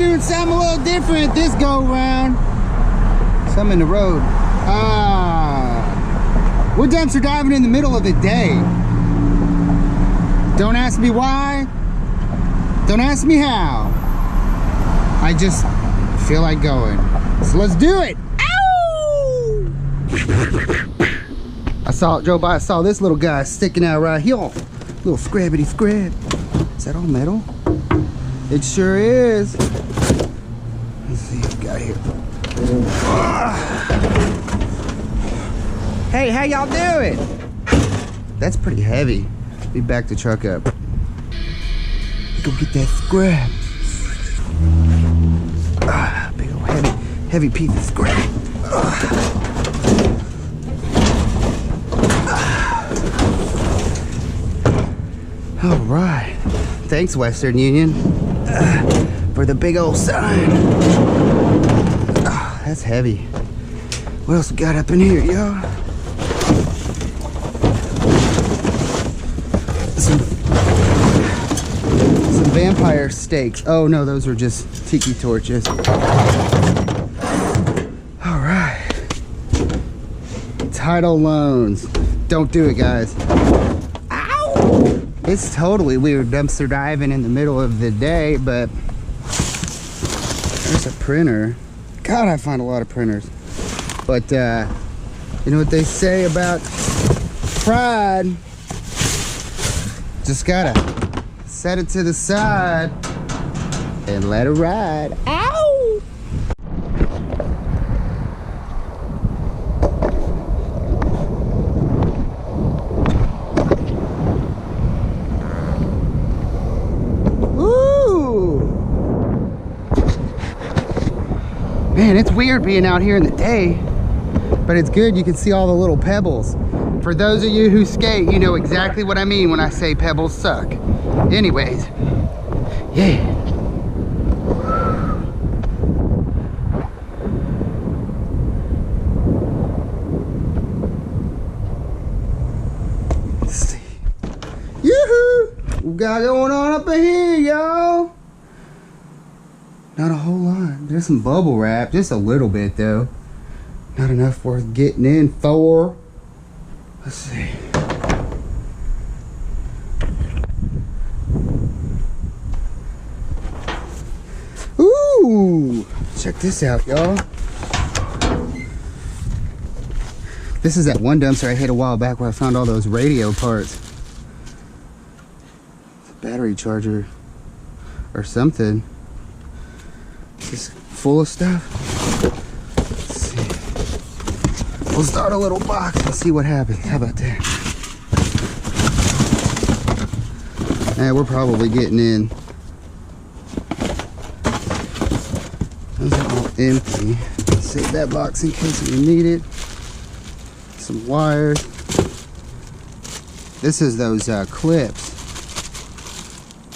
doing something a little different this go round. Something in the road. We're dumpster diving in the middle of the day. Don't ask me why. Don't ask me how. I just feel like going. So let's do it. Ow! Drove by, I saw this little guy sticking out right here. Little scrabbity scrab. Is that all metal? It sure is. Let's see what we got here. Hey, how y'all doing? That's pretty heavy. Let me back the truck up. Go get that scrap. Big old heavy piece of scrap. All right. Thanks, Western Union, for the big old sign. That's heavy. What else we got up in here, y'all? Some vampire steaks. Oh no, those are just tiki torches. All right. Title loans. Don't do it, guys. Ow! It's totally weird dumpster diving in the middle of the day, but there's a printer. God, I find a lot of printers. But you know what they say about pride? Just gotta set it to the side and let it ride. Ow! Ooh! Man, it's weird being out here in the day, but it's good. You can see all the little pebbles. For those of you who skate, you know exactly what I mean when I say pebbles suck. Anyways, yeah. Let's see. Yoo-hoo! We got going on up in here, y'all. Not a whole lot. There's some bubble wrap, just a little bit though. Not enough worth getting in for. Let's see. Ooh! Check this out, y'all. This is that one dumpster I hit a while back where I found all those radio parts. It's a battery charger or something. It's just full of stuff. Let's see. We'll start a little box and see what happens. How about that? Yeah, we're probably getting in. Those are all empty. Save that box in case we need it. Some wires. This is those clips.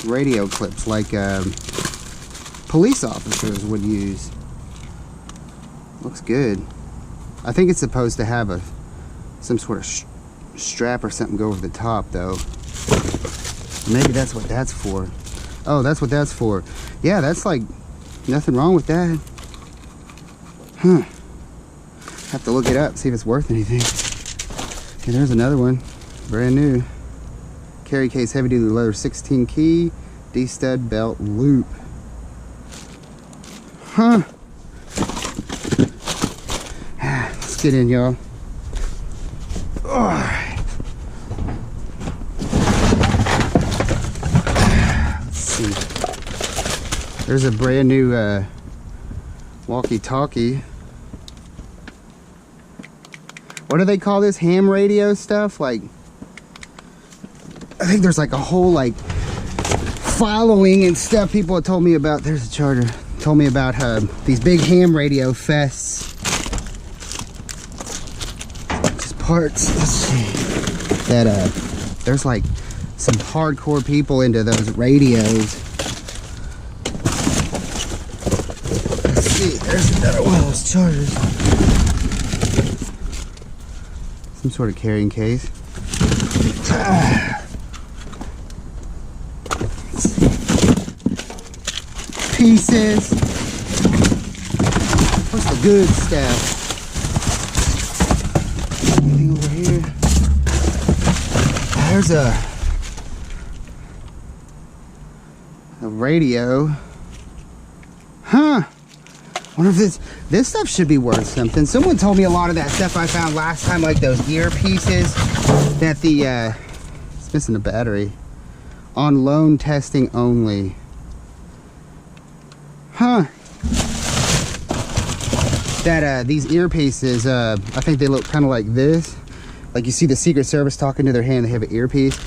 Radio clips like police officers would use. Looks good. I think it's supposed to have some sort of strap or something go over the top though. Maybe that's what that's for. Oh, that's what that's for. Yeah, that's like nothing wrong with that. Huh. Have to look it up, see if it's worth anything. Okay, there's another one. Brand new. Carry case, heavy duty leather, 16 key, D-stud belt loop. Huh. Let's get in, y'all. Alright. Let's see. There's a brand new walkie-talkie. What do they call this? Ham radio stuff? Like, I think there's like a whole like following and stuff. People have told me about. There's a charger. Told me about these big ham radio fests. Just parts. Let's see. That there's like some hardcore people into those radios. Let's see. There's another one of those chargers. Some sort of carrying case. earpieces. What's the good stuff? Anything over here? There's a radio. Huh. Wonder if this stuff should be worth something. Someone told me a lot of that stuff I found last time, like those earpieces, that it's missing a battery. On loan testing only. Huh. That these earpieces, I think they look kind of like this. Like you see the Secret Service talking to their hand, they have an earpiece.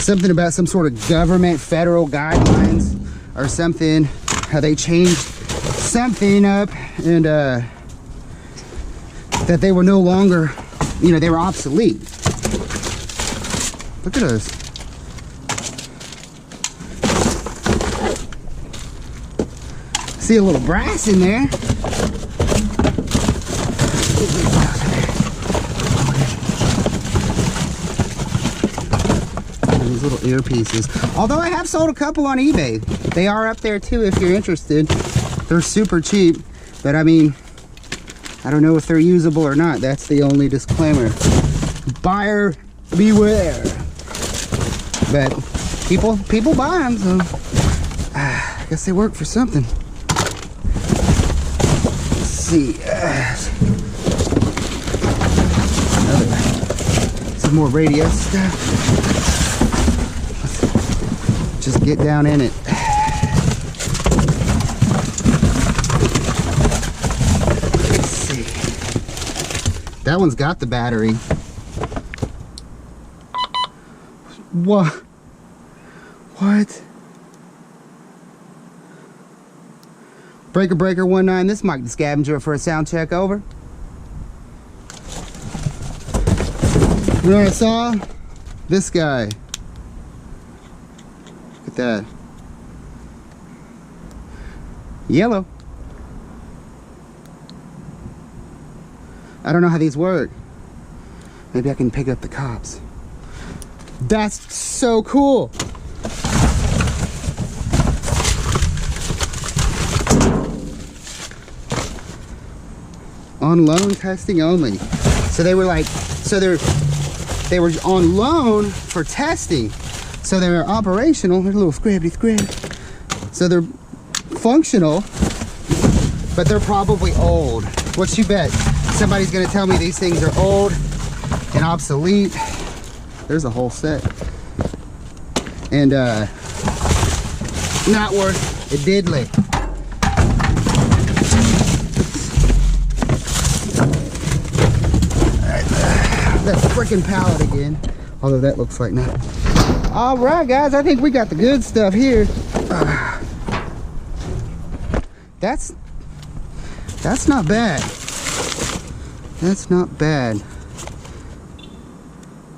Something about some sort of government federal guidelines or something. How they changed something up, and that they were no longer, you know, they were obsolete. Look at those. See a little brass in there. These little earpieces. Although I have sold a couple on eBay. They are up there too if you're interested. They're super cheap, but I mean, I don't know if they're usable or not. That's the only disclaimer. Buyer beware. But people buy them, so I guess they work for something. Let's see. Some more radio stuff. Let's just get down in it. That one's got the battery. What? What? Breaker 19, this is Mike the Scavenger for a sound check, over. You know what I saw? This guy. Look at that. Yellow. I don't know how these work. Maybe I can pick up the cops. That's so cool. On loan testing only. So they were like, they were on loan for testing. So they were operational. There's a little scrabbity scrab. So they're functional, but they're probably old. What you bet? Somebody's gonna tell me these things are old and obsolete. There's a whole set. And not worth a diddly. That freaking pallet again. Although that looks like nothing. All right, guys, I think we got the good stuff here. That's not bad. That's not bad.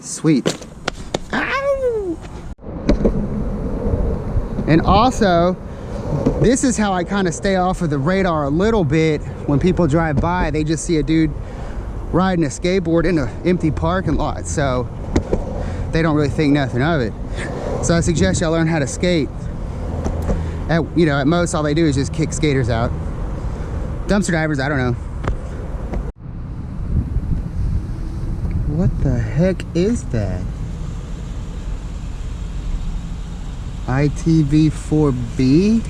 Sweet. Ow! And also, this is how I kind of stay off of the radar a little bit. When people drive by, they just see a dude riding a skateboard in an empty parking lot, so they don't really think nothing of it. So I suggest y'all learn how to skate. At most, all they do is just kick skaters out. Dumpster divers, I don't know. What the heck is that? ITV4B?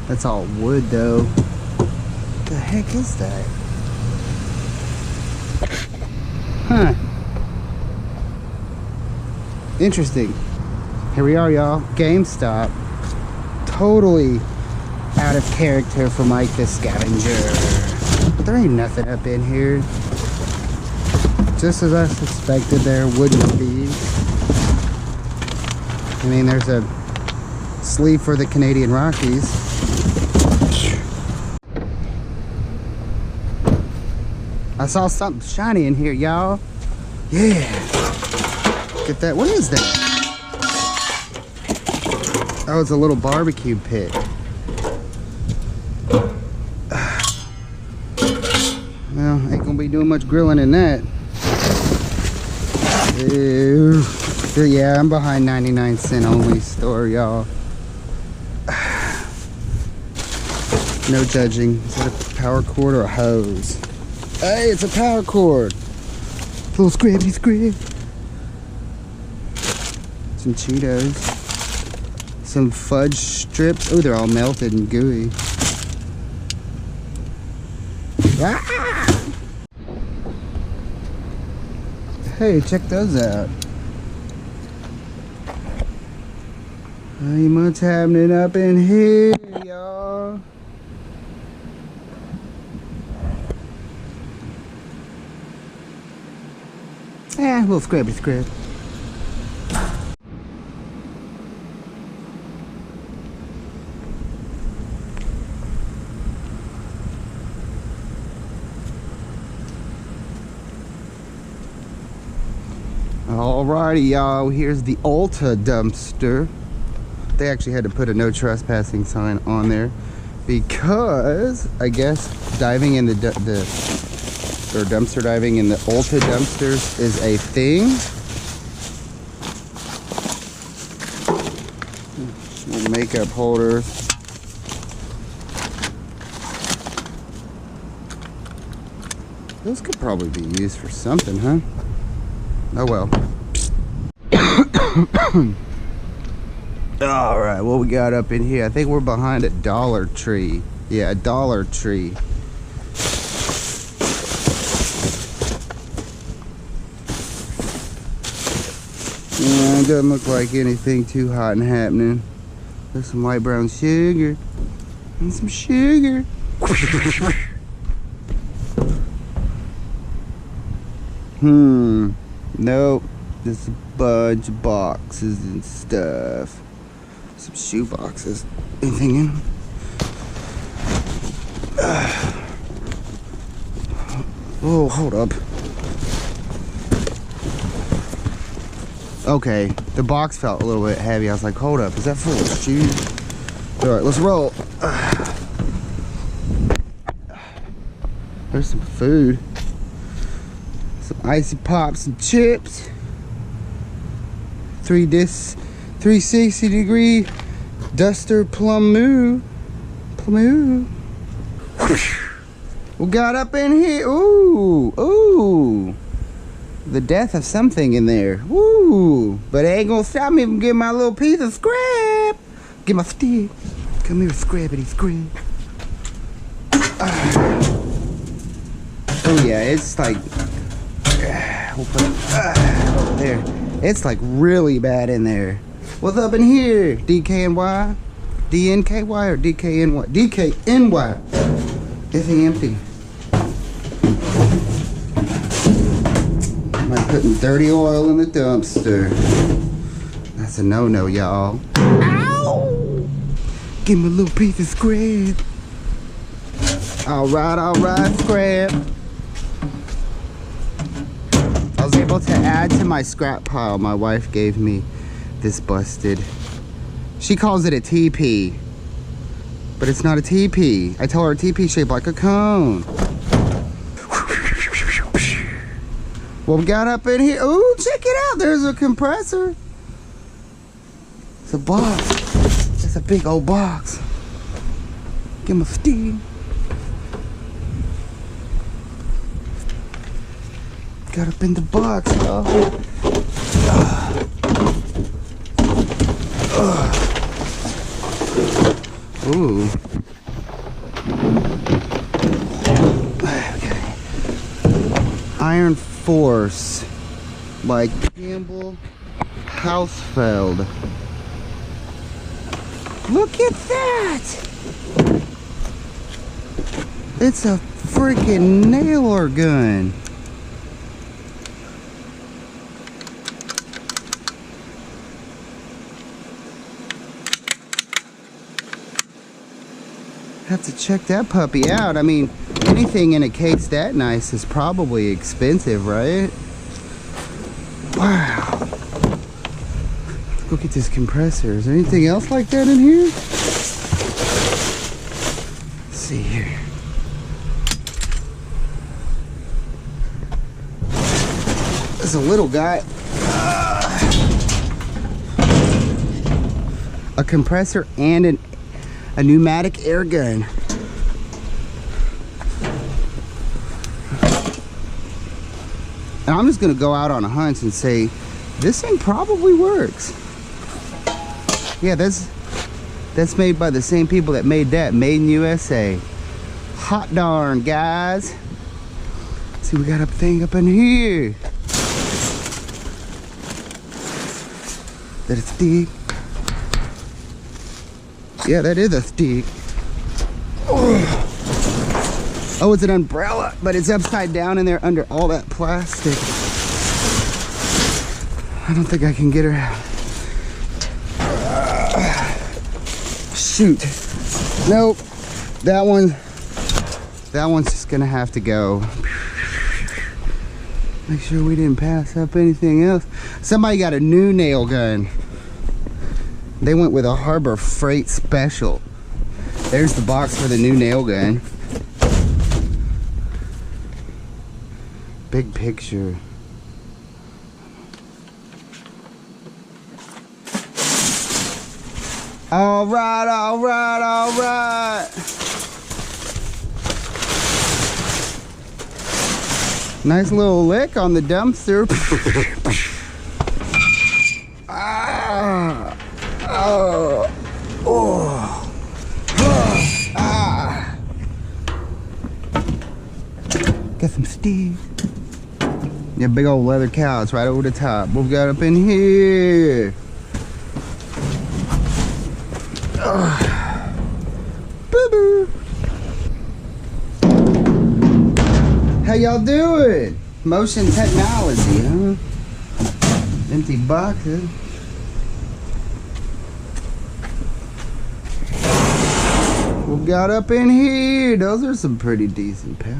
That's all wood though. What the heck is that? Huh. Interesting. Here we are, y'all. GameStop. Totally out of character for Mike the Scavenger. But there ain't nothing up in here. Just as I suspected there wouldn't be. I mean, there's a sleeve for the Canadian Rockies. I saw something shiny in here, y'all. Yeah. Look at that. What is that? Oh, it's a little barbecue pit. Well, ain't gonna be doing much grilling in that. Ew. Yeah, I'm behind 99 cent only store, y'all. No judging. Is that a power cord or a hose? Hey, it's a power cord. Little scrappy scrap. Some Cheetos. Some fudge strips. Oh, they're all melted and gooey. Ah! Hey, check those out. Ain't much happening up in here, y'all. A little scrappy scrap. Alrighty, y'all. Here's the Ulta dumpster. They actually had to put a no trespassing sign on there because I guess diving in the dumpster diving in the Ulta dumpsters is a thing. Little makeup holders. Those could probably be used for something, huh? Oh well. Alright, what we got up in here? I think we're behind a Dollar Tree. Yeah, a Dollar Tree. Yeah, it doesn't look like anything too hot and happening. There's some light brown sugar. And some sugar. Nope. Just a bunch of boxes and stuff. Some shoe boxes. Anything in them? Oh, hold up. Okay, the box felt a little bit heavy. I was like, hold up, is that full of shoes? Alright, let's roll. There's some food. Some icy pops and chips. 360 degree duster plumoo. We got up in here. Ooh. The death of something in there. Ooh. But it ain't gonna stop me from getting my little piece of scrap. Get my stick. Come here, scrappity scrap. Oh yeah, it's like we'll put it over there. It's like really bad in there. What's up in here? DKNY? DNKY or DKNY? DKNY. This thing empty. I'm like putting dirty oil in the dumpster. That's a no-no, y'all. Ow! Give me a little piece of scrap. Alright, scrap. I was able to add to my scrap pile. My wife gave me this busted. She calls it a teepee, but it's not a teepee. I told her a teepee shaped like a cone. What we got up in here? Ooh, check it out. There's a compressor. It's a box. It's a big old box. Give him a steam. Got up in the box, y'all. Ooh. Okay. Iron Force by Campbell Hausfeld. Look at that! It's a freaking nailer gun. Have to check that puppy out. I mean, anything in a case that nice is probably expensive, right? Wow. Look at this compressor. Is there anything else like that in here? Let's see here. There's a little guy. A compressor and a pneumatic air gun. And I'm just gonna go out on a hunch and say, this thing probably works. Yeah, that's made by the same people that made that, made in USA. Hot darn, guys. Let's see, we got a thing up in here. That is thick. Yeah, that is a stick. Oh, it's an umbrella, but it's upside down in there under all that plastic. I don't think I can get her out. Shoot. Nope. That one's just gonna have to go. Make sure we didn't pass up anything else. Somebody got a new nail gun. They went with a Harbor Freight Special. There's the box for the new nail gun. Big picture. All right, all right, all right. Nice little lick on the dumpster. Ah, oh, oh, ah. Got some steel. Yeah, big old leather couch right over the top. What we got up in here? Boo-boo. How y'all doing? Motion technology, huh? Empty boxes. What we got up in here? Those are some pretty decent pallets.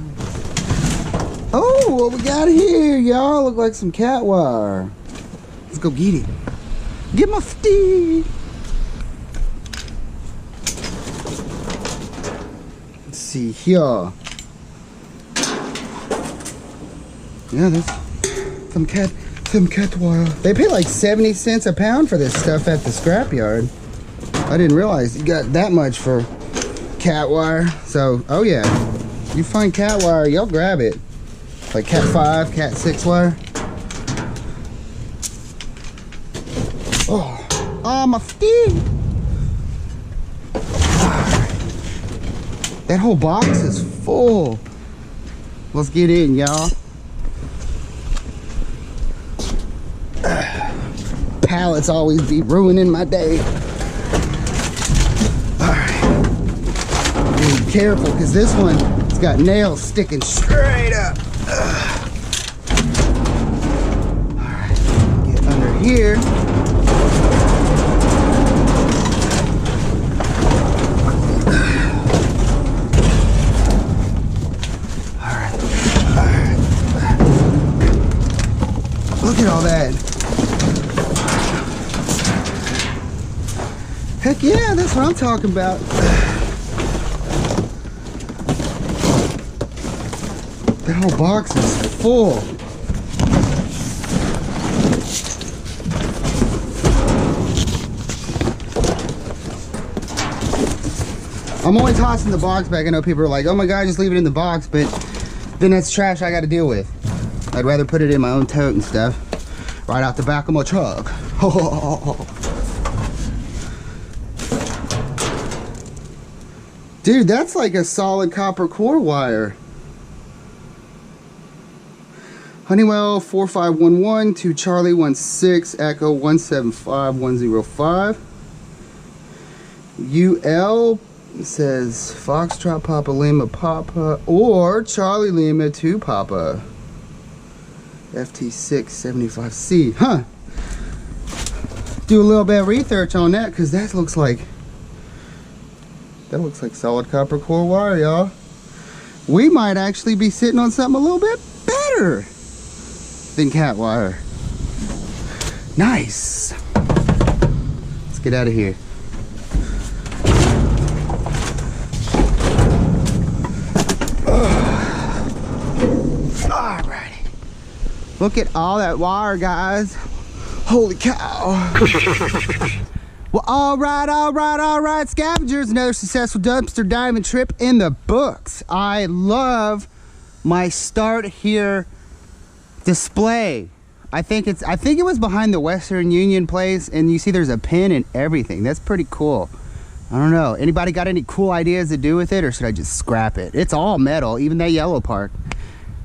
Oh, what we got here, y'all? Look like some cat wire. Let's go get it. Get my feet. Let's see here. Yeah, there's some cat wire. They pay like 70 cents a pound for this stuff at the scrapyard. I didn't realize you got that much for cat wire. So, oh yeah, you find cat wire, y'all grab it. Like cat 5, cat 6 wire. Oh, my feet. That whole box is full. Let's get in, y'all. Pallets always be ruining my day. Alright. Be careful, because this one, it's got nails sticking straight up. Alright, get under here. Alright. Look at all that. Heck yeah, that's what I'm talking about. That whole box is full. I'm only tossing the box back. I know people are like, oh my god, just leave it in the box, but then that's trash I gotta deal with. I'd rather put it in my own tote and stuff. Right out the back of my truck. Dude, that's like a solid copper core wire. Honeywell 4511 to Charlie 16 Echo 175105. UL says Foxtrot Papa Lima Papa or Charlie Lima 2 Papa. FT675C. Huh. Do a little bit of research on that because that looks like solid copper core wire, y'all. We might actually be sitting on something a little bit better than cat wire. Nice. Let's get out of here. Alrighty. Look at all that wire, guys. Holy cow. Well, all right, scavengers. Another successful dumpster diamond trip in the books. I love my start here display. I think it was behind the Western Union place, and you see there's a pin and everything. That's pretty cool. I don't know. Anybody got any cool ideas to do with it, or should I just scrap it? It's all metal, even that yellow part.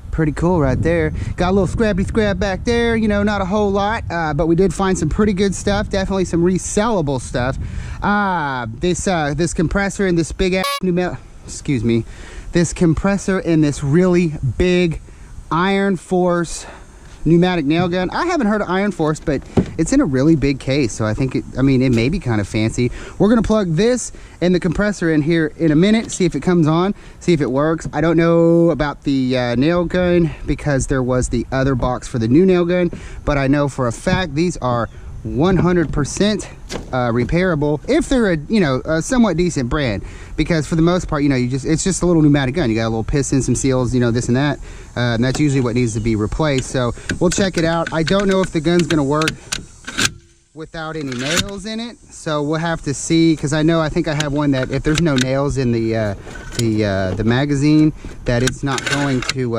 Pretty cool right there. Got a little scrappy scrap back there, you know, not a whole lot, but we did find some pretty good stuff. Definitely some resellable stuff. This compressor and this big ass this compressor and this really big Iron Force pneumatic nail gun. I haven't heard of Iron Force, but it's in a really big case, so I think it may be kind of fancy. We're gonna plug this and the compressor in here in a minute, see if it comes on, see if it works. I don't know about the nail gun because there was the other box for the new nail gun, but I know for a fact these are 100% repairable if they're a somewhat decent brand, because for the most part, it's just a little pneumatic gun. You got a little piston, some seals, this and that, and that's usually what needs to be replaced. So we'll check it out. I don't know if the gun's gonna work without any nails in it, so we'll have to see, because I think I have one that if there's no nails in the magazine, that it's not going to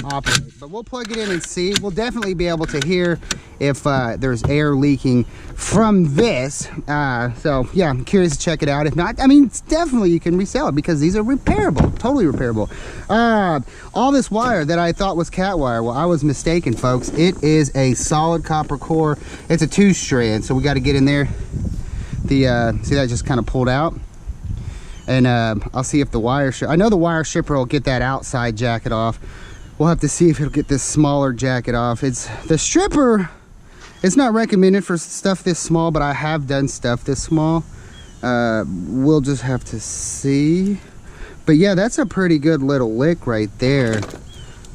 operate. But we'll plug it in and see. We'll definitely be able to hear if there's air leaking from this. So yeah, I'm curious to check it out. If not, it's definitely, you can resell it because these are repairable, totally repairable. All this wire that I thought was cat wire, well, I was mistaken, folks. It is a solid copper core. It's a 2-strand, so we got to get in there. See that just kind of pulled out, and I'll see if the wire I know the wire stripper will get that outside jacket off. We'll have to see if it'll get this smaller jacket off. It's the stripper. It's not recommended for stuff this small, but I have done stuff this small. We'll just have to see. But yeah, that's a pretty good little lick right there.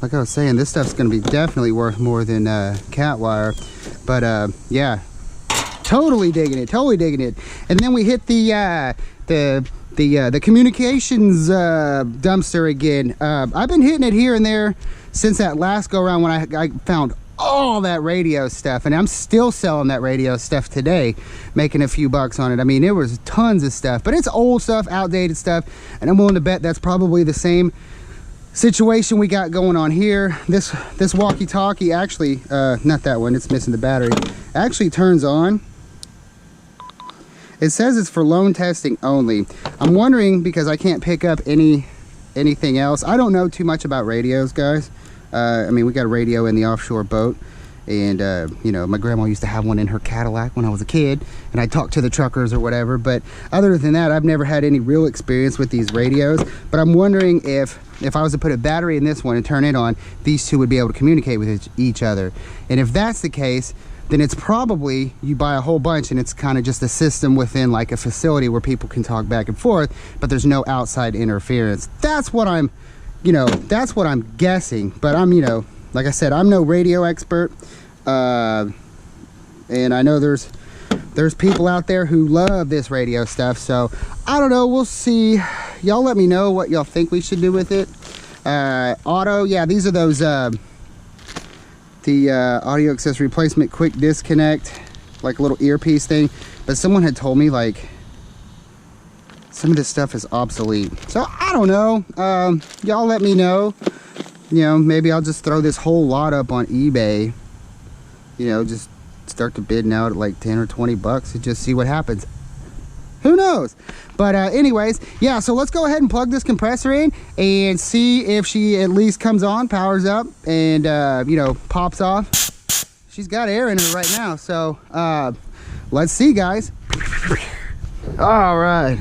Like I was saying, this stuff's gonna be definitely worth more than cat wire. But yeah, totally digging it, totally digging it. And then we hit the communications dumpster again. I've been hitting it here and there since that last go around when I found all that radio stuff, and I'm still selling that radio stuff today, making a few bucks on it. There was tons of stuff, but it's old stuff, outdated stuff, and I'm willing to bet that's probably the same situation we got going on here. This walkie-talkie actually, not that one, it's missing the battery, actually turns on. It says it's for loan testing only. I'm wondering, because I can't pick up anything else. I don't know too much about radios, guys. We got a radio in the offshore boat, and my grandma used to have one in her Cadillac when I was a kid, and I talked to the truckers or whatever. But other than that, I've never had any real experience with these radios. But I'm wondering if I was to put a battery in this one and turn it on, these two would be able to communicate with each other. And if that's the case, then it's probably you buy a whole bunch and it's kind of just a system within like a facility where people can talk back and forth, but there's no outside interference. That's what I'm guessing. But I'm, like I said, I'm no radio expert, and I know there's people out there who love this radio stuff, so I don't know, we'll see. Y'all let me know what y'all think we should do with it. Auto, yeah, these are those the audio accessory replacement quick disconnect, like a little earpiece thing. But someone had told me like some of this stuff is obsolete, so I don't know. Y'all let me know. Maybe I'll just throw this whole lot up on eBay, just start to bidding out at like 10 or 20 bucks and just see what happens. Who knows? But anyways, yeah, so let's go ahead and plug this compressor in and see if she at least comes on, powers up, and pops off. She's got air in her right now, so let's see, guys. All right.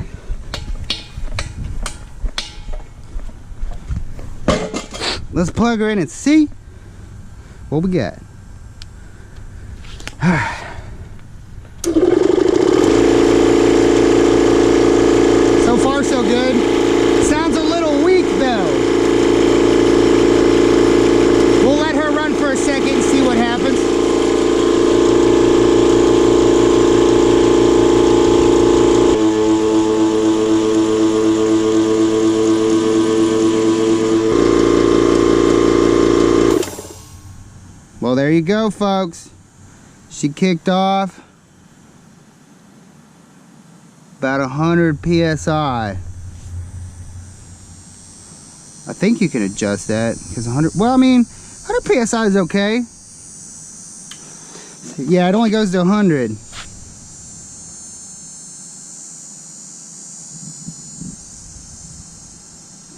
Let's plug her in and see what we got. So far, so good. Sounds a little weak, though. We'll let her run for a second and see what happens. Well, there you go, folks. She kicked off about 100 psi. I think you can adjust that because 100. Well, 100 PSI is okay. Yeah, it only goes to 100.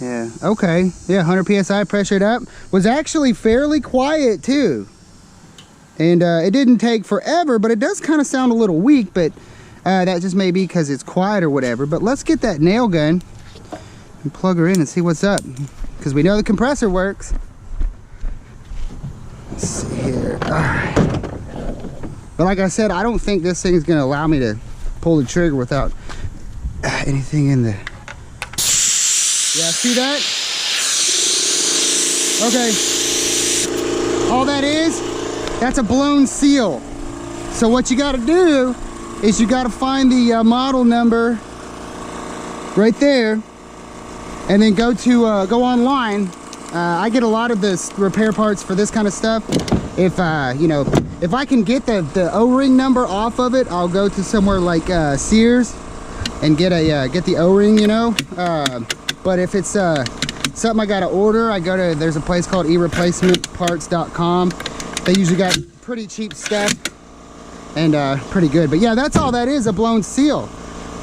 Yeah, okay. Yeah, 100 PSI pressured up. Was actually fairly quiet too. And it didn't take forever, but it does kind of sound a little weak, but that just may be because it's quiet or whatever. But let's get that nail gun and plug her in and see what's up, because we know the compressor works. Let's see here. All right. But like I said, I don't think this thing is going to allow me to pull the trigger without anything in the... Yeah, see that? Okay. All that is, that's a blown seal. So what you got to do is you got to find the model number right there, and then go online. I get a lot of the repair parts for this kind of stuff. If you know, if I can get the O-ring number off of it, I'll go to somewhere like Sears and get the O-ring, you know. But if it's something I gotta order, I go to, there's a place called ereplacementparts.com. They usually got pretty cheap stuff and pretty good. But yeah, that's all that is, a blown seal.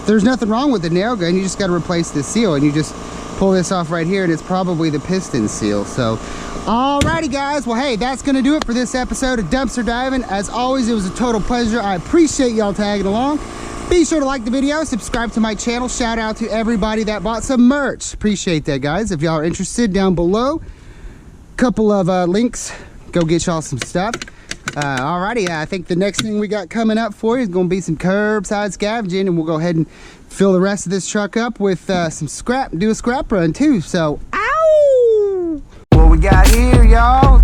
There's nothing wrong with the nail gun. You just got to replace the seal, and you just pull this off right here, and it's probably the piston seal. So alrighty guys, well hey, that's gonna do it for this episode of Dumpster Diving. As always, it was a total pleasure. I appreciate y'all tagging along. Be sure to like the video, subscribe to my channel. Shout out to everybody that bought some merch. Appreciate that, guys. If y'all are interested, down below, couple of links. Go get y'all some stuff. Alrighty, I think the next thing we got coming up for you is going to be some curbside scavenging, and we'll go ahead and fill the rest of this truck up with some scrap, do a scrap run too. So, ow! What we got here, y'all?